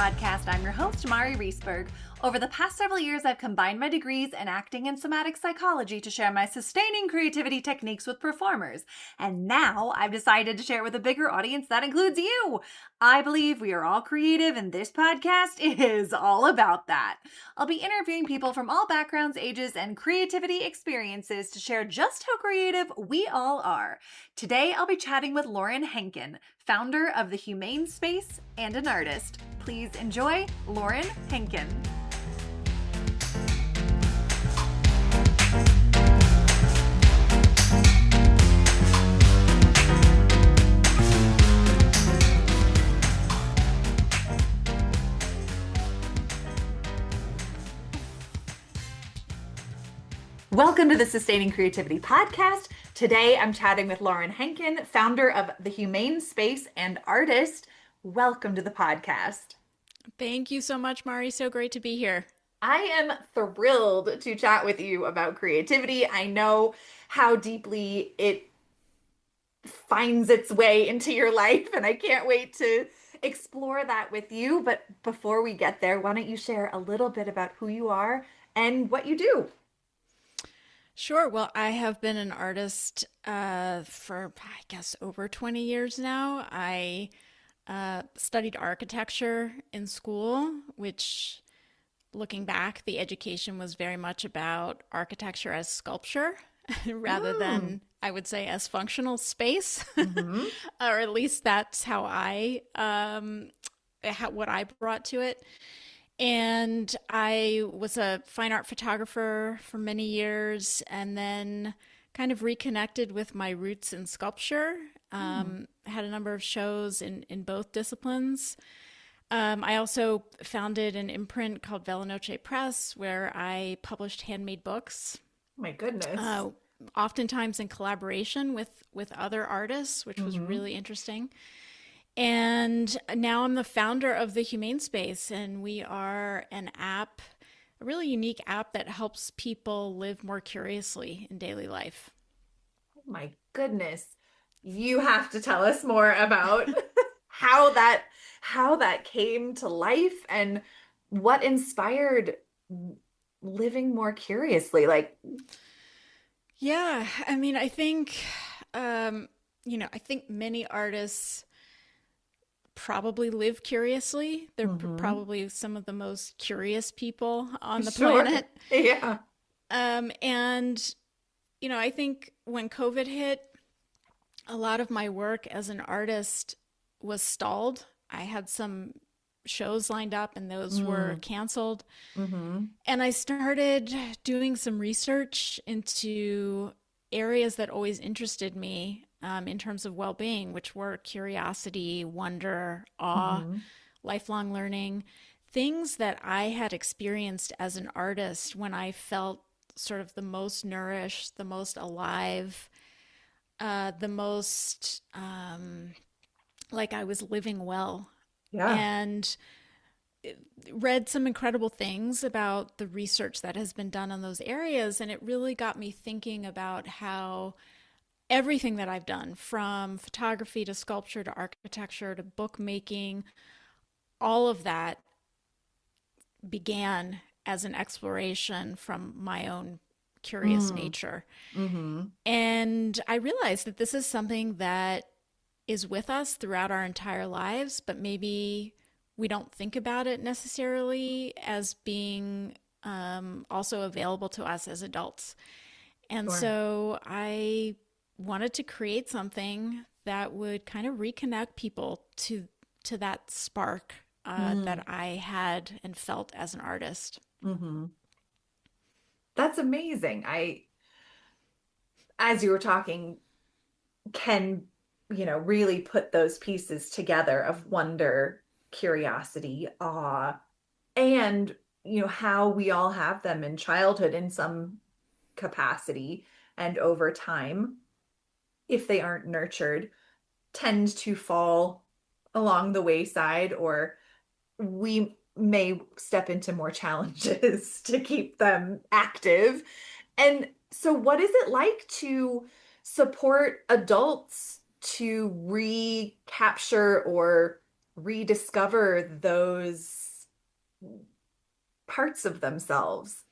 podcast. I'm your host, Mari Reesberg. Over the past several years, I've combined my degrees in acting and somatic psychology to share my sustaining creativity techniques with performers. And now I've decided to share with a bigger audience that includes you. I believe we are all creative, and this podcast is all about that. I'll be interviewing people from all backgrounds, ages, and creativity experiences to share just how creative we all are. Today, I'll be chatting with Lauren Henkin, founder of the Humane Space and an artist. Please enjoy Lauren Henkin. Welcome to the Sustaining Creativity Podcast. Today, I'm chatting with Lauren Henkin, founder of the Humane Space and artist. Welcome to the podcast. Thank you so much, Mari. So great to be here. I am thrilled to chat with you about creativity. I know how deeply it finds its way into your life, and I can't wait to explore that with you. But before we get there, why don't you share a little bit about who you are and what you do? Sure. Well, I have been an artist for, I guess, over 20 years now. I studied architecture in school, which, looking back, the education was very much about architecture as sculpture rather than, I would say, as functional space. Mm-hmm. Or at least that's how what I brought to it. And I was a fine art photographer for many years, and then kind of reconnected with my roots in sculpture. Had a number of shows in both disciplines. I also founded an imprint called Velinoche Press, where I published handmade books. My goodness. Oftentimes in collaboration with other artists, which was really interesting. And now I'm the founder of the Humane Space, and we are an app, a really unique app that helps people live more curiously in daily life. Oh my goodness. You have to tell us more about how that came to life and what inspired living more curiously. Yeah, I mean, I think, I think many artists probably live curiously. They're probably some of the most curious people on the planet. Yeah. And, I think when COVID hit, a lot of my work as an artist was stalled. I had some shows lined up and those were canceled. And I started doing some research into areas that always interested me. In terms of well-being, which were curiosity, wonder, awe, lifelong learning, things that I had experienced as an artist when I felt sort of the most nourished, the most alive, the most like I was living well. Yeah. And read some incredible things about the research that has been done on those areas, and it really got me thinking about how everything that I've done, from photography to sculpture to architecture to bookmaking, all of that began as an exploration from my own curious nature. And I realized that this is something that is with us throughout our entire lives, but maybe we don't think about it necessarily as being also available to us as adults. And so I wanted to create something that would kind of reconnect people to that spark that I had and felt as an artist. That's amazing. As you were talking, can, really put those pieces together of wonder, curiosity, awe, and, how we all have them in childhood in some capacity, and over time, if they aren't nurtured, tend to fall along the wayside, or we may step into more challenges to keep them active. And so what is it like to support adults to recapture or rediscover those parts of themselves?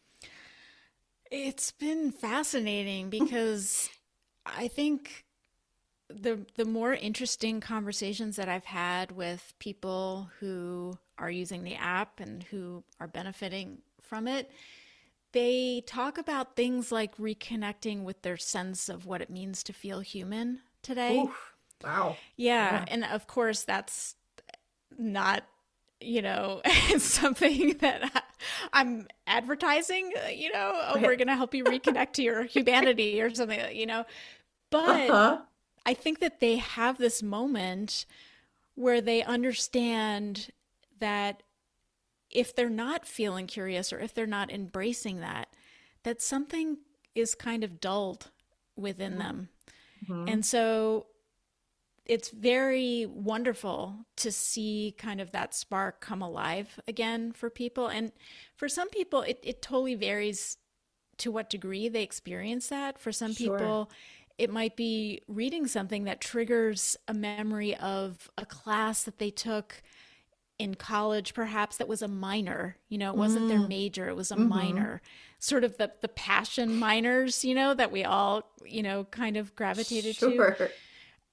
It's been fascinating because I think the more interesting conversations that I've had with people who are using the app and who are benefiting from it, they talk about things like reconnecting with their sense of what it means to feel human today. Oof. Wow. Yeah, Yeah. and of course that's not, you know, something that I'm advertising, oh, we're Right. going to help you reconnect to your humanity or something. But Uh-huh. I think that they have this moment where they understand that if they're not feeling curious or if they're not embracing that, that something is kind of dulled within them. Mm-hmm. And so it's very wonderful to see kind of that spark come alive again for people. And for some people, it totally varies to what degree they experience that. For some Sure. people, it might be reading something that triggers a memory of a class that they took in college, perhaps that was a minor. It wasn't their Mm. major, it was a Mm-hmm. minor. Sort of the passion minors, that we all, kind of gravitated Sure.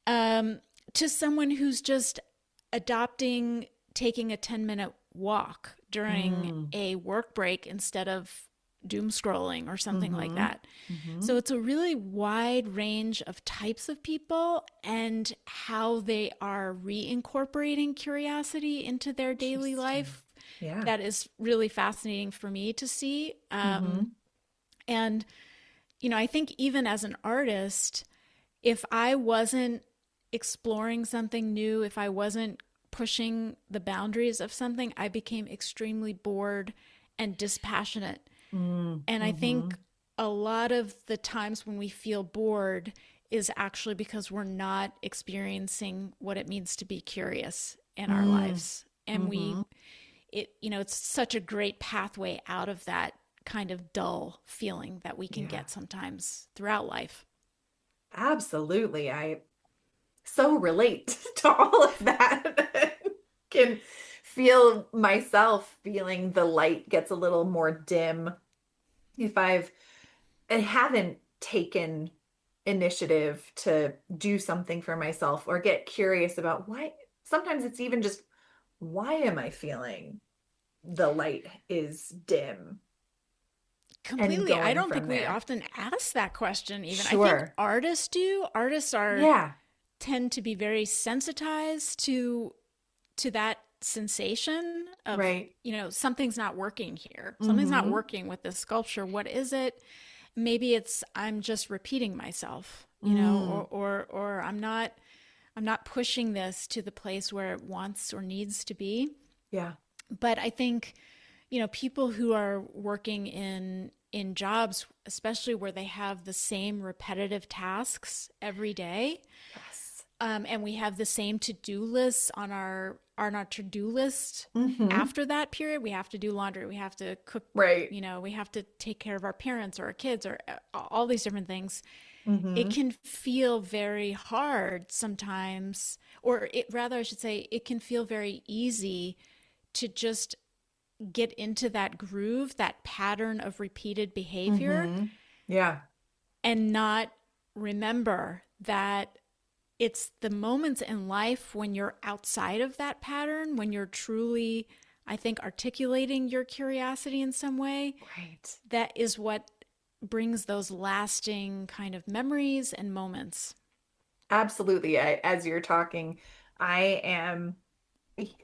um, to someone who's just adopting taking a 10-minute walk during Mm. a work break instead of doom scrolling or something like Mm-hmm. that. Mm-hmm. So it's a really wide range of types of people and how they are reincorporating curiosity into their daily Interesting. life. Yeah. That is really fascinating for me to see. Mm-hmm. And, I think even as an artist, if I wasn't exploring something new, if I wasn't pushing the boundaries of something, I became extremely bored and dispassionate. And I Mm-hmm. think a lot of the times when we feel bored is actually because we're not experiencing what it means to be curious in our Mm. lives. And Mm-hmm. it's such a great pathway out of that kind of dull feeling that we can Yeah. get sometimes throughout life. Absolutely. I so relate to all of that. Can feel myself feeling the light gets a little more dim if I haven't taken initiative to do something for myself or get curious about why. Sometimes it's even just, why am I feeling the light is dim, and Completely. I going don't from think we there. often ask that question even. I think Sure. artists do. Artists are Yeah. tend to be very sensitized to that sensation of, Right. something's not working here. Something's not Mm-hmm. working with this sculpture. What is it? Maybe it's I'm just repeating myself, Mm. or I'm not pushing this to the place where it wants or needs to be. Yeah. But I think, people who are working in jobs, especially where they have the same repetitive tasks every day, Yes. and we have the same to-do lists on our to-do list. Mm-hmm. After that period, we have to do laundry, we have to cook, Right. we have to take care of our parents or our kids or all these different things. It Mm-hmm. can feel very hard sometimes, or it rather, I should say, it can feel very easy to just get into that groove, that pattern of repeated behavior, Mm-hmm. Yeah. and not remember that it's the moments in life when you're outside of that pattern, when you're truly, I think, articulating your curiosity in some way, Right. that is what brings those lasting kind of memories and moments. Absolutely. As you're talking, I am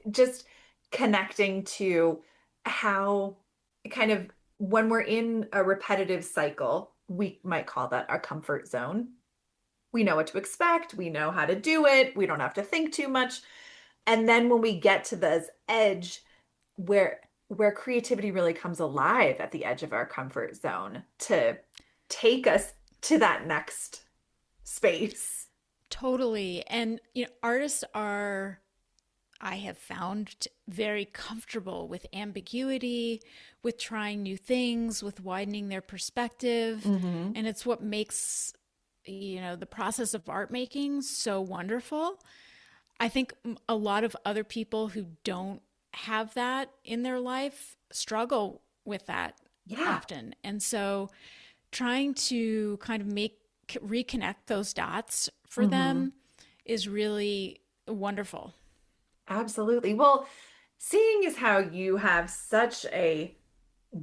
just connecting to how kind of when we're in a repetitive cycle, we might call that our comfort zone. We know what to expect, we know how to do it, we don't have to think too much. And then when we get to this edge where creativity really comes alive at the edge of our comfort zone to take us to that next space. Totally. And, artists are, I have found, very comfortable with ambiguity, with trying new things, with widening their perspective. Mm-hmm. And it's what makes, the process of art making so wonderful. I think a lot of other people who don't have that in their life struggle with that Yeah. often. And so trying to kind of reconnect those dots for Hmm. them is really wonderful. Absolutely. Well, seeing as how you have such a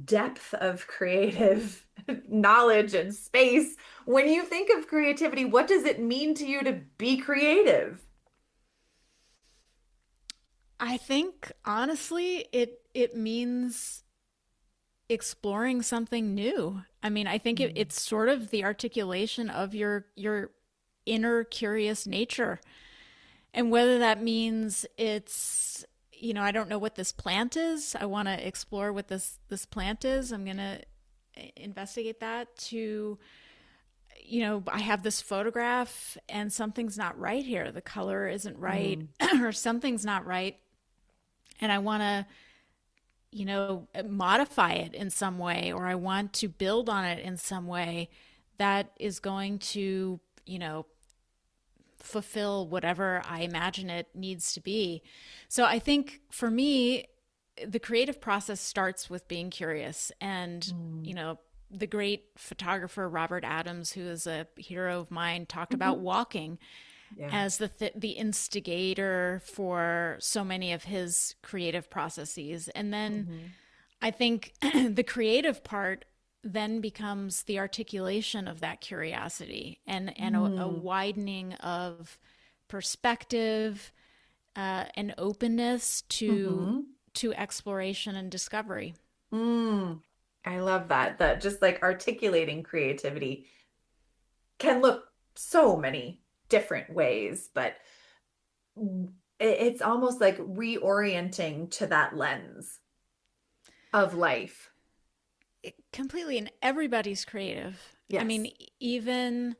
depth of creative knowledge and space, when you think of creativity, what does it mean to you to be creative? I think honestly it means exploring something new. I mean, I think Mm. it's sort of the articulation of your inner curious nature. And whether that means it's, I don't know what this plant is. I want to explore what this plant is. I'm going to investigate that to, I have this photograph and something's not right here. The color isn't right Mm. or something's not right. And I want to, modify it in some way, or I want to build on it in some way that is going to, fulfill whatever I imagine it needs to be. So I think for me, the creative process starts with being curious. And, Mm. the great photographer Robert Adams, who is a hero of mine, talked about Mhm. walking Yeah. as the instigator for so many of his creative processes. And then Hmm. I think the creative part then becomes the articulation of that curiosity and a Mm. widening of perspective, and openness Hmm. to exploration and discovery. Mm. I love that. That just like articulating creativity can look so many different ways, but it's almost like reorienting to that lens of life. Completely, and everybody's creative. I Yes. mean, even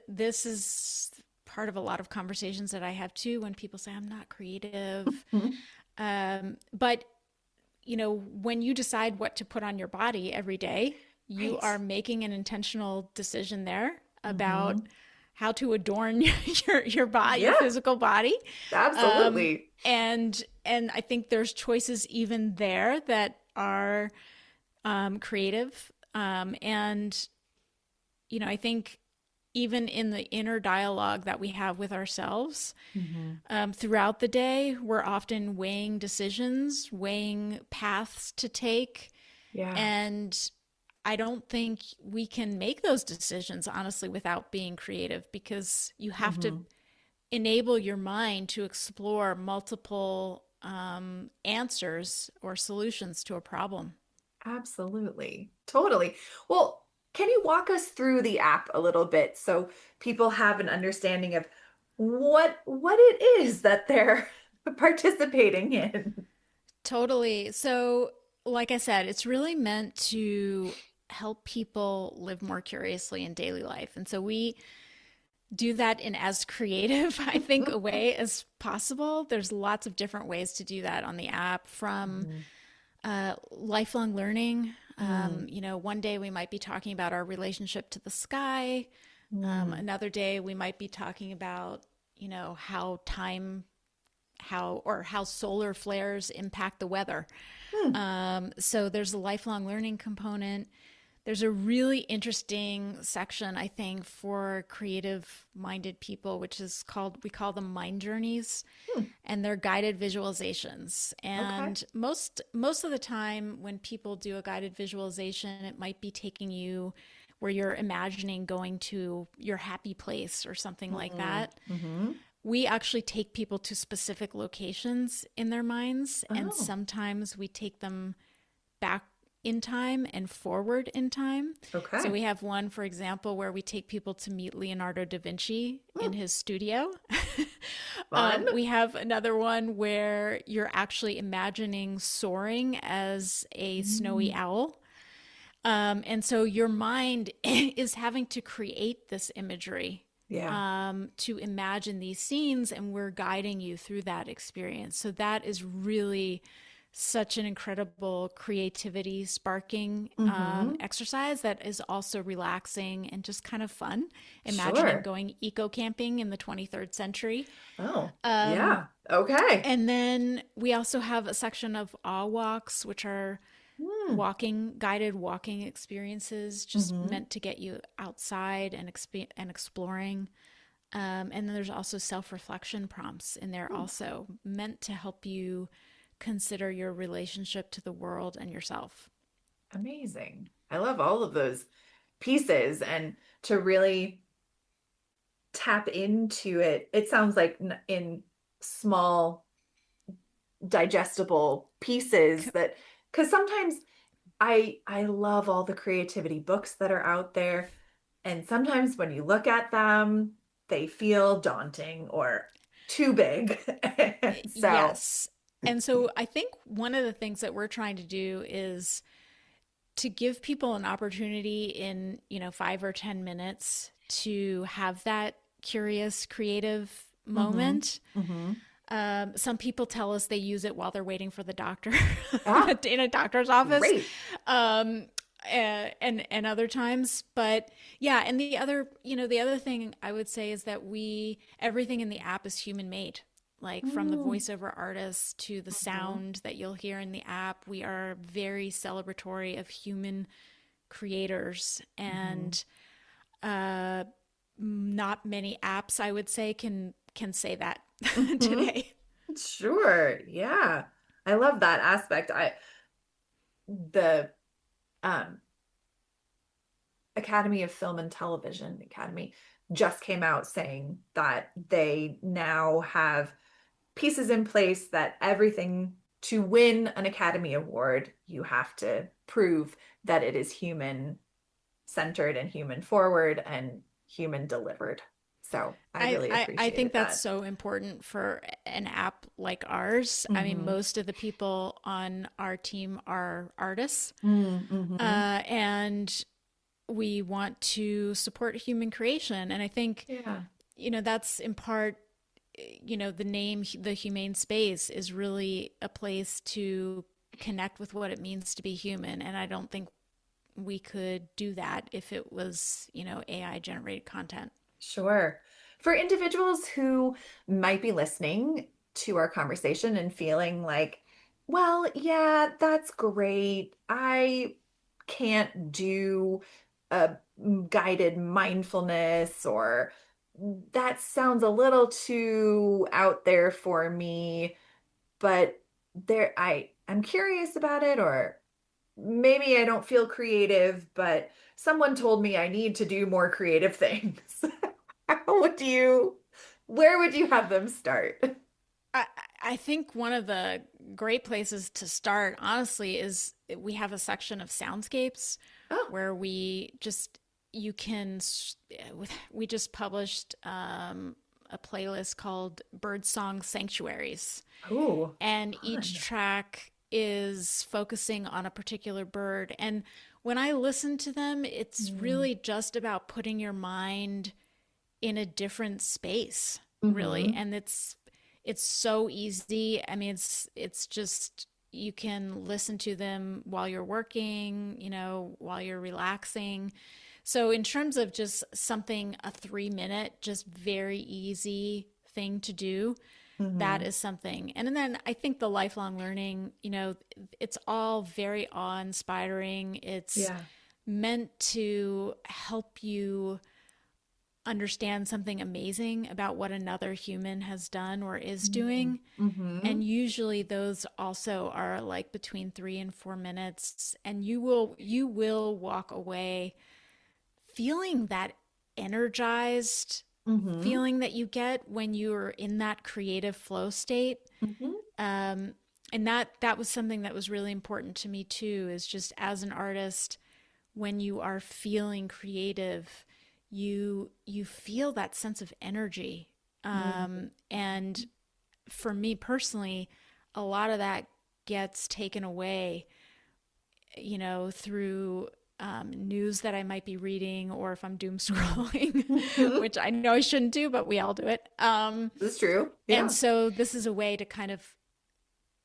this is part of a lot of conversations that I have too when people say I'm not creative. Mhm. But when you decide what to put on your body every day, you Right. are making an intentional decision there about Hmm. how to adorn your body, your Yeah, physical body. Um, absolutely. and I think there's choices even there that are creative. And I think even in the inner dialogue that we have with ourselves, Hmm. throughout the day, we're often weighing decisions, weighing paths to take. Yeah. And I don't think we can make those decisions, honestly, without being creative, because you have to Hmm. enable your mind to explore multiple answers or solutions to a problem. Absolutely. Totally. Well, can you walk us through the app a little bit so people have an understanding of what it is that they're participating in? Totally. So, like I said, it's really meant to help people live more curiously in daily life. And so we do that in as creative, I think, a way as possible. There's lots of different ways to do that on the app, from Mhm. lifelong learning. Mm. One day we might be talking about our relationship to the sky. Mm. Another day we might be talking about, how how solar flares impact the weather. Mm. So there's a lifelong learning component. There's a really interesting section, I think, for creative minded people, which is called, we call them mind journeys, Mm. and they're guided visualizations. Okay. And most of the time when people do a guided visualization, it might be taking you where you're imagining going to your happy place or something like Mm. that. Hmm. We actually take people to specific locations in their minds, and Oh, sometimes we take them back in time and forward in time. So okay. we have one, for example, where we take people to meet Leonardo da Vinci in Mm. his studio. Fun. We have another one where you're actually imagining soaring as a snowy Mm. owl. And so your mind is having to create this imagery, Yeah. to imagine these scenes, and we're guiding you through that experience. So that is really such an incredible creativity sparking Mm-hmm. exercise that is also relaxing and just kind of fun. Imagining Sure. going eco camping in the 23rd century. Oh, Um, yeah. Okay. and then we also have a section of awe walks, which are Hmm. guided walking experiences, just Mm-hmm. meant to get you outside and and exploring. And then there's also self reflection prompts in there, Hmm. also meant to help you consider your relationship to the world and yourself. Amazing. I love all of those pieces and to really tap into it. It sounds like in small digestible pieces that because sometimes I love all the creativity books that are out there and sometimes when you look at them they feel daunting or too big. And so, Yes. And so I think one of the things that we're trying to do is to give people an opportunity in, 5 or 10 minutes to have that curious, creative hmm moment. hmm Some people tell us they use it while they're waiting for the doctor ah, in a doctor's office, great. um, and other times. But yeah, and the other thing I would say is that everything in the app is human made. Like from the Mm-hmm. voiceover artists to the sound that you'll hear in the app, we are very celebratory of human creators, hmm and uh, not many apps I would say can say that hmm today. Sure. Yeah. I love that aspect. The um Academy of Film and Television Academy just came out saying that they now have pieces in place that everything to win an Academy Award, you have to prove that it is human centered and human forward and human delivered. So I really I think appreciated that's that. so important for an app like ours. I mean, Mm-hmm. most of the people on our team are artists, Mm-hmm. and we want to support human creation. And I think, Yeah. that's in part, the name, the Humane Space, is really a place to connect with what it means to be human. And I don't think we could do that if it was, AI generated content. Sure. For individuals who might be listening to our conversation and feeling like, well, yeah, that's great. I can't do a guided mindfulness, or that sounds a little too out there for me, but I'm curious about it, or maybe I don't feel creative, but someone told me I need to do more creative things. How would you, where would you have them start? I, I think one of the great places to start, honestly, is we have a section of soundscapes Oh, where you can, we just published a playlist called Birdsong Sanctuaries. oh, And each fun. track is focusing on a particular bird. And when I listen to them, it's Mm-hmm. really just about putting your mind in a different space, really. Mm-hmm. And it's so easy. I mean, it's just you can listen to them while you're working, while you're relaxing. So in terms of just something, a 3 minute, just very easy thing to do, that Mm-hmm. is something. And then I think the lifelong learning, it's all very awe-inspiring. It's Yeah. meant to help you understand something amazing about what another human has done or is doing. Mm-hmm. And usually those also are like between 3 and 4 minutes. And you will walk away feeling that energized Mm-hmm. feeling that you get when you're in that creative flow state. Mm-hmm. Um, and that was something that was really important to me too, is just as an artist, when you are feeling creative, you feel that sense of energy. And for me personally, a lot of that gets taken away, through news that I might be reading, or if I'm doom scrolling, Mm-hmm. which I know I shouldn't do, but we all do it. This is true. And Yeah. so this is a way to kind of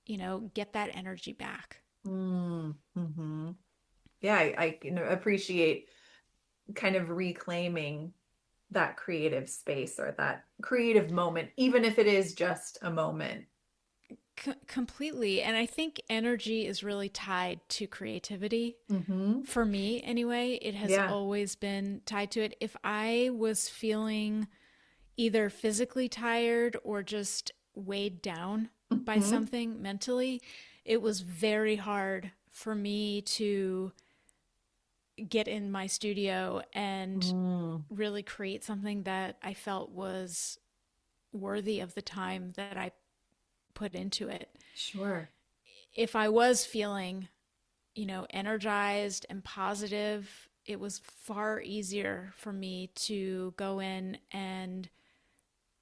get that energy back. Mm-hmm. Yeah, I can appreciate kind of reclaiming that creative space or that creative moment, even if it is just a moment. Completely. And I think energy is really tied to creativity. Mm-hmm. For me, anyway, it has Yeah. always been tied to it. If I was feeling either physically tired or just weighed down by Mm-hmm. something mentally, it was very hard for me to get in my studio and Mm, really create something that I felt was worthy of the time that I put into it. sure. If I was feeling, energized and positive, it was far easier for me to go in and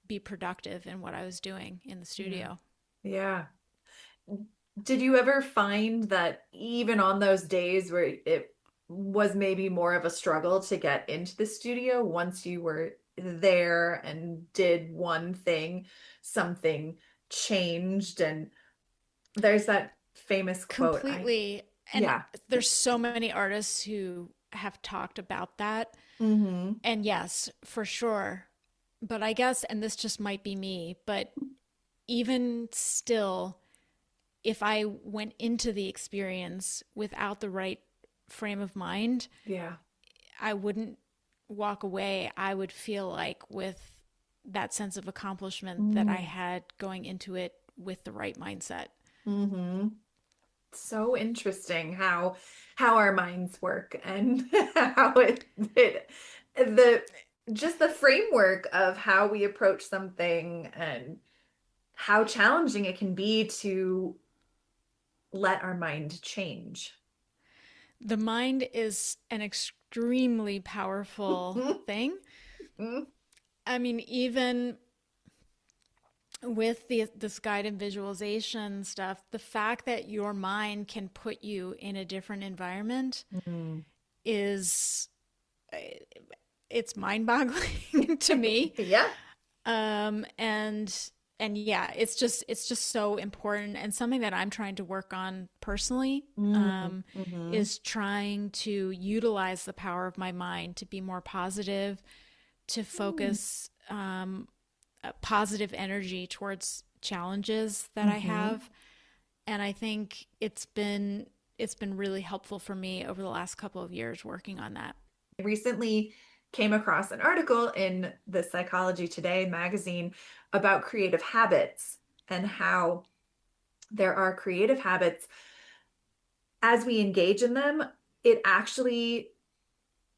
be productive in what I was doing in the Yeah. studio. Yeah. Did you ever find that even on those days where it was maybe more of a struggle to get into the studio, once you were there and did one thing, something changed? And there's that famous quote. Completely. And Yeah. there's so many artists who have talked about that. Mm-hmm. And yes, for sure. But I guess, and this just might be me, but even still, if I went into the experience without the right frame of mind, Yeah. I wouldn't walk away. I would feel like with that sense of accomplishment that I Mm. had going into it with the right mindset. Mm-hmm. So interesting how our minds work and how it the just the framework of how we approach something and how challenging it can be to let our mind change. The mind is an extremely powerful thing. I mean, even with this guided visualization stuff, the fact that your mind can put you in a different environment Mm. is it's mind-boggling to me. Yeah. And yeah, it's just so important, and something that I'm trying to work on personally, Mm. Hmm. is trying to utilize the power of my mind to be more positive, to focus positive energy towards challenges that I Hmm. have. And I think it's been really helpful for me over the last couple of years working on that. I recently came across an article in the Psychology Today magazine about creative habits and how there are creative habits. As we engage in them, it actually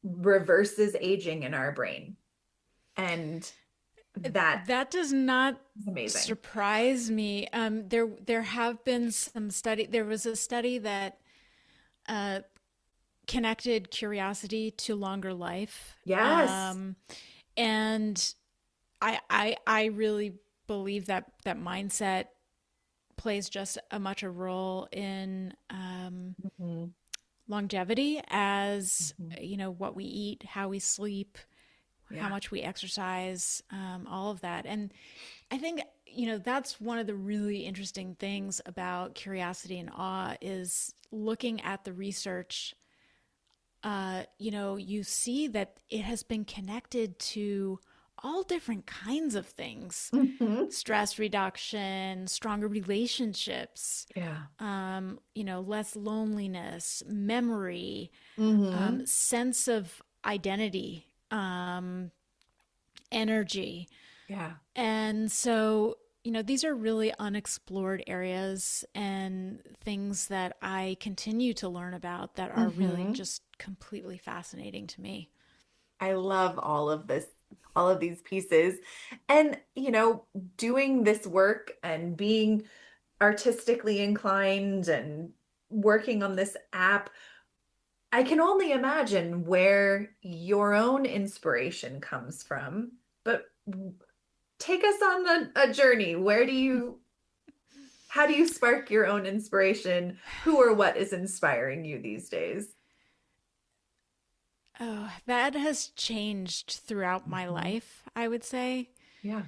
reverses aging in our brain. And that That does not is amazing. surprise me. There have been some study. There was a study that uh, connected curiosity to longer life, Yes. and I really believe that mindset plays just as much a role in Hmm. longevity as Hmm. what we eat, how we sleep, how Yeah. much we exercise, all of that. And I think that's one of the really interesting things about curiosity and awe is looking at the research. You see that it has been connected to all different kinds of things: Hmm. stress reduction, stronger relationships, Yeah. less loneliness, memory, Hmm. sense of identity, energy. Yeah. And so, these are really unexplored areas and things that I continue to learn about that are really Hmm. just completely fascinating to me. I love all of this, all of these pieces. And, doing this work and being artistically inclined and working on this app, I can only imagine where your own inspiration comes from. But take us on a journey. How do you spark your own inspiration? Who or what is inspiring you these days? Oh, that has changed throughout my Mhm. life, I would say. Yeah.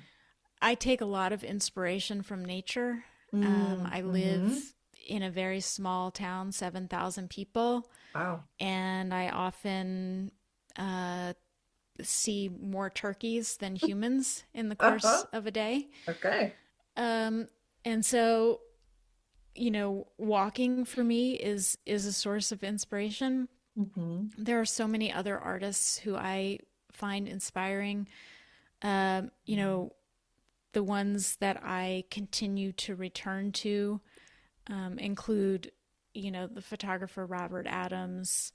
I take a lot of inspiration from nature. I live Mm-hmm. in a very small town, 7,000 people, Wow. and I often uh, see more turkeys than humans in the course Uh-huh. of a day. Okay. Um, and so, walking for me is a source of inspiration. Mm-hmm. There are so many other artists who I find inspiring. The ones that I continue to return to include, the photographer Robert Adams,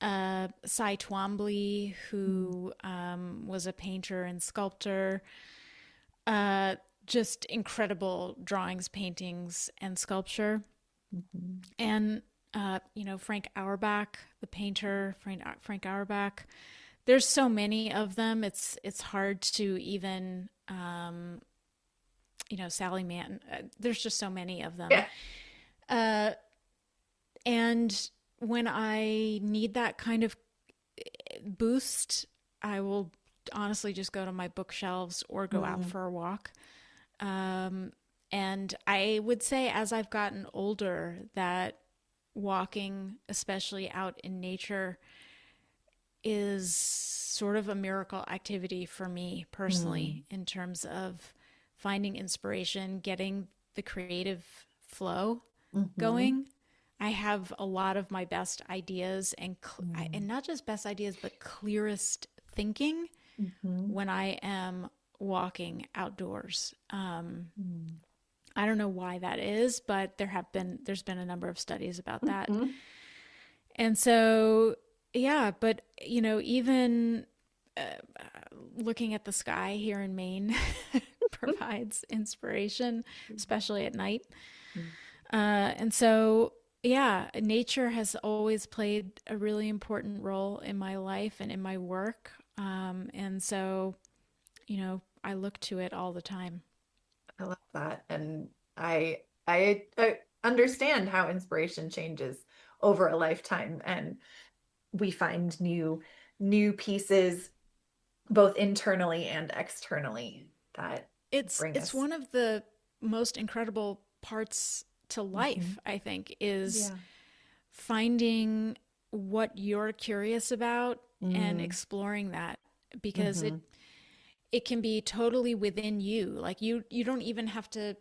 Cy Twombly, who was a painter and sculptor, uh, just incredible drawings, paintings, and sculpture. Mm-hmm. And, Frank Auerbach, the painter, Frank Auerbach. There's so many of them. It's hard to even, Sally Manton. There's just so many of them. Yeah. Uh, and when I need that kind of boost, I will honestly just go to my bookshelves or go out Mm. for a walk. Um, and I would say as I've gotten older, that walking, especially out in nature, is sort of a miracle activity for me Mm. personally in terms of finding inspiration, getting the creative flow Mm-hmm. going. I have a lot of my best ideas and Mm. not just best ideas, but clearest thinking Mm-hmm. when I am walking outdoors. Mm. I don't know why that is, but there's been a number of studies about that. Mm-hmm. And so, yeah, but even uh, looking at the sky here in Maine provides inspiration, especially at night. And so, yeah, nature has always played a really important role in my life and in my work. And so, I look to it all the time. I love that. And I understand how inspiration changes over a lifetime, and we find new pieces both internally and externally that bring It's us. one of the most incredible parts to Hmm. life, I think, is Yeah. finding what you're curious about and Mm. exploring that, because Hmm. it can be totally within you. Like you don't even have to,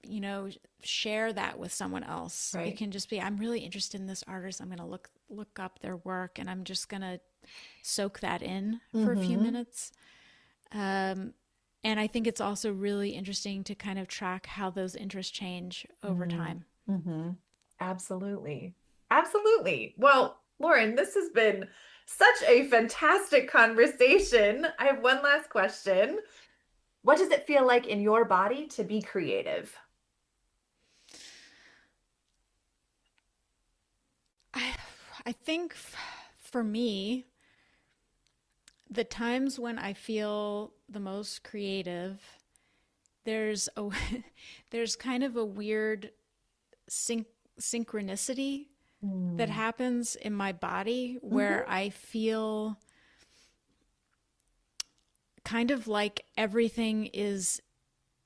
you know, share that with someone else. It Right. can just be, I'm really interested in this artist. I'm going to look up their work and I'm just going to soak that in for a few Hmm. minutes. Um, and I think it's also really interesting to kind of track how those interests change over Mm. time. Hmm. Absolutely. Absolutely. Well, Lauren, this has been such a fantastic conversation. I have one last question. What does it feel like in your body to be creative? I, I think for me, the times when I feel the most creative, there's a there's kind of a weird synchronicity that Mm. happens in my body where Hmm. I feel kind of like everything is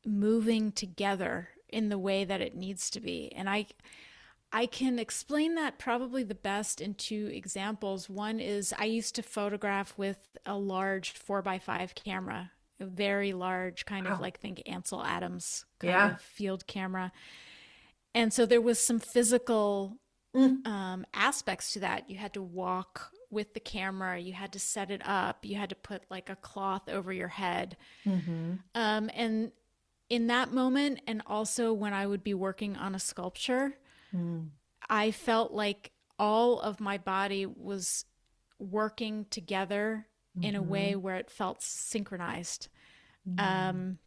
moving together in the way that it needs to be. And I can explain that probably the best in two examples. One is I used to photograph with a large 4x5 camera, a very large, kind of Wow. like think Ansel Adams kind Yeah. of field camera. And so there was some physical Mm. aspects to that. You had to walk with the camera, you had to set it up, you had to put like a cloth over your head. Hmm. And in that moment, and also when I would be working on a sculpture, Mm. I felt like all of my body was working together in a way Hmm. where it felt synchronized. Mm. Um,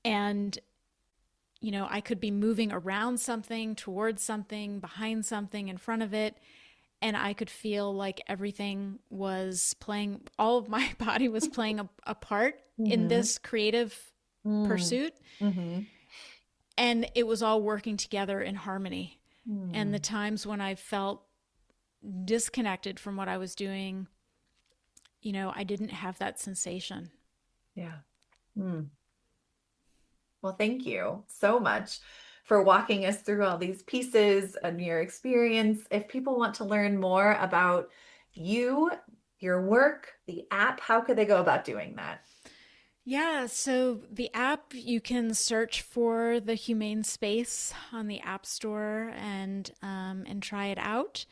and, I could be moving around something, towards something, behind something, in front of it. And I could feel like everything was playing, all of my body was playing a part in Hmm. this creative Mm. pursuit. Hmm. And it was all working together in harmony. And the Mm. times when I felt disconnected from what I was doing, I didn't have that sensation. Yeah. Mm. Well, thank you so much for walking us through all these pieces and your experience. If people want to learn more about you, your work, the app, how could they go about doing that? Yeah, so the app, you can search for the Humane Space on the App Store and try it out,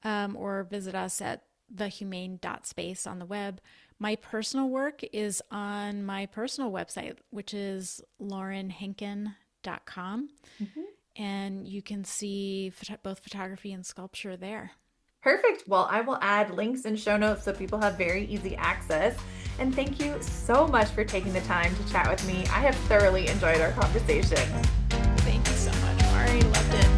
or visit us at thehumane.space on the web. My personal work is on my personal website, which is laurenhenkin.com, Mhm. and you can see both photography and sculpture there. Perfect. Well, I will add links and show notes so people have very easy access. And thank you so much for taking the time to chat with me. I have thoroughly enjoyed our conversation. Thank you so much, Mari. Loved it.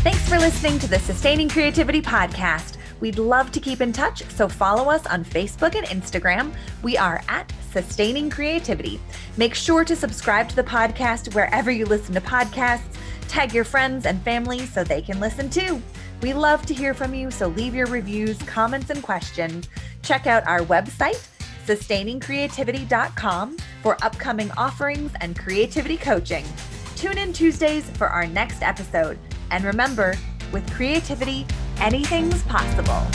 Thanks for listening to the Sustaining Creativity Podcast. We'd love to keep in touch, so follow us on Facebook and Instagram. We are at Sustaining Creativity. Make sure to subscribe to the podcast wherever you listen to podcasts. Tag your friends and family so they can listen too. We love to hear from you, so leave your reviews, comments, and questions. Check out our website, sustainingcreativity.com, for upcoming offerings and creativity coaching. Tune in Tuesdays for our next episode. And remember, with creativity, anything's possible.